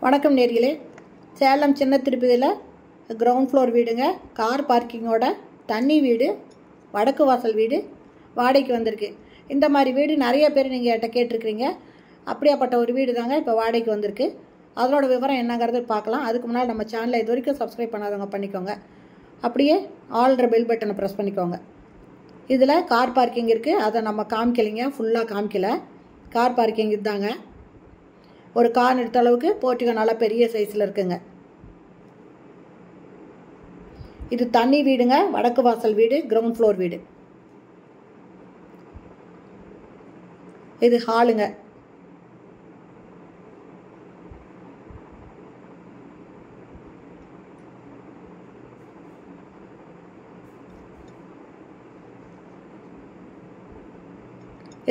வணக்கம் நேர்களே. சேலம் சின்ன திருப்பதியில் கிரவுண்ட் ஃப்ளோர் வீடுங்க. கார் பார்க்கிங்கோட தண்ணி வீடு, வடக்கு வாசல் வீடு வாடகைக்கு வந்திருக்கு. இந்த மாதிரி வீடு நிறைய பேர் நீங்கள் என்கிட்ட கேட்டிருக்கிறீங்க. அப்படியாப்பட்ட ஒரு வீடு தாங்க இப்போ வாடகைக்கு வந்திருக்கு. அதனோட விவரம் என்னங்கிறது பார்க்கலாம். அதுக்கு முன்னாடி நம்ம சேனலை இது வரைக்கும் சப்ஸ்கிரைப் பண்ணாதவங்க பண்ணிக்கோங்க. அப்படியே ஆல்ற பெல் பட்டனை ப்ரெஸ் பண்ணிக்கோங்க. இதில் கார் பார்க்கிங் இருக்குது. அதை நம்ம காமிக்கலைங்க, ஃபுல்லாக காமிக்கல. கார் பார்க்கிங் இதுதாங்க. ஒரு கார் நிறுத்த அளவுக்கு போர்ட்டிகோ நல்லா பெரிய சைஸில் இருக்குங்க. இது தண்ணி வீடுங்க, வடக்கு வாசல் வீடு, கிரவுண்ட் ஃப்ளோர் வீடு. இது ஹாலுங்க.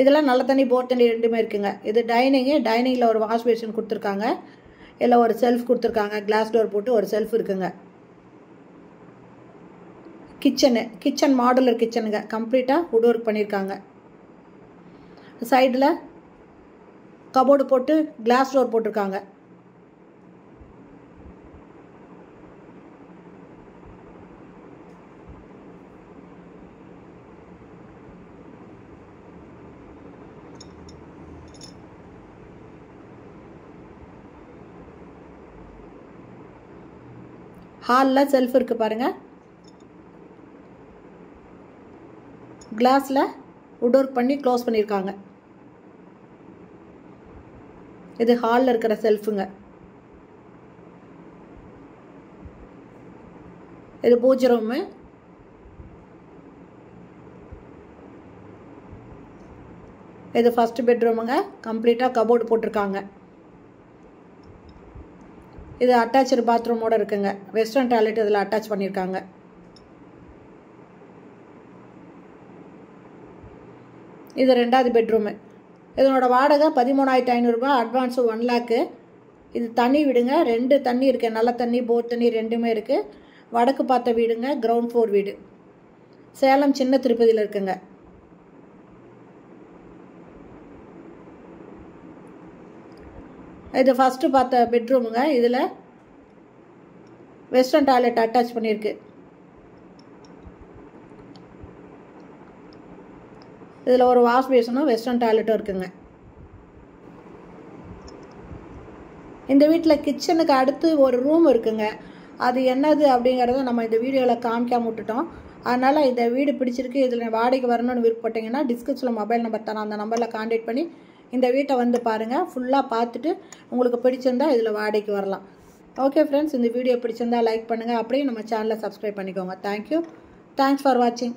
இதெல்லாம் நல்ல தண்ணி போர் தண்ணி ரெண்டுமே இருக்குங்க. இது டைனிங்கில் ஒரு வாஷ் பேஷன் கொடுத்துருக்காங்க. இல்லை ஒரு செல்ஃப் கொடுத்துருக்காங்க. கிளாஸ் டோர் போட்டு ஒரு செல்ஃப் இருக்குங்க. கிச்சன் மாடுலர் கிச்சனுங்க. கம்ப்ளீட்டாக வுட் ஒர்க் பண்ணியிருக்காங்க. சைடில் கபோர்டு போட்டு கிளாஸ் டோர் போட்டிருக்காங்க. ஹாலில் செல்ஃப் இருக்குது பாருங்கள். கிளாஸில் வுட் ஒர்க் பண்ணி க்ளோஸ் பண்ணியிருக்காங்க. இது ஹாலில் இருக்கிற செல்ஃபுங்க. இது பூஜை ரூமு. இது ஃபஸ்ட்டு பெட்ரூமுங்க. கம்ப்ளீட்டாக கபோர்டு போட்டிருக்காங்க. இது அட்டாச்சு பாத்ரூமோடு இருக்குங்க. வெஸ்டர்ன் டாய்லெட் இதில் அட்டாச் பண்ணியிருக்காங்க. இது ரெண்டாவது பெட்ரூமு. இதனோட வாடகை 13,500 அட்வான்ஸு 1 லேக்கு. இது தண்ணி வீடுங்க. 2 தண்ணி இருக்குது. நல்ல தண்ணி, போர் தண்ணி ரெண்டுமே இருக்குது. வடக்கு பார்த்த வீடுங்க. கிரவுண்ட் ஃப்ளோர் வீடு. சேலம் சின்ன திருப்பதியில் இருக்குங்க. இது ஃபஸ்ட்டு பார்த்த பெட்ரூமுங்க. இதில் வெஸ்டர்ன் டாய்லெட் அட்டாச் பண்ணியிருக்கு. இதில் ஒரு வாஷ் பேஷனும் வெஸ்டர்ன் டாய்லெட்டும் இருக்குங்க. இந்த வீட்டில் கிச்சனுக்கு அடுத்து ஒரு ரூம் இருக்குங்க. அது என்னது அப்படிங்கிறத நம்ம இந்த வீடியோவில் காமிக்காம விட்டுட்டோம். அதனால் இந்த வீடு பிடிச்சிருக்கு, இதில் வாடகைக்கு வரணும்னு விருப்பப்பட்டீங்கன்னா டிஸ்கிரிப்ஷனில் மொபைல் நம்பர் தரேன். அந்த நம்பரில் கான்டாக்ட் பண்ணி இந்த வீட்டை வந்து பாருங்கள். ஃபுல்லாக பார்த்துட்டு உங்களுக்கு பிடிச்சிருந்தா இதில் வாடகைக்கு வரலாம். ஓகே ஃப்ரெண்ட்ஸ், இந்த வீடியோ பிடிச்சிருந்தா லைக் பண்ணுங்கள். அப்படியே நம்ம சேனலை சப்ஸ்கிரைப் பண்ணிக்கோங்க. தேங்க்யூ. தேங்க்ஸ் ஃபார் வாட்சிங்.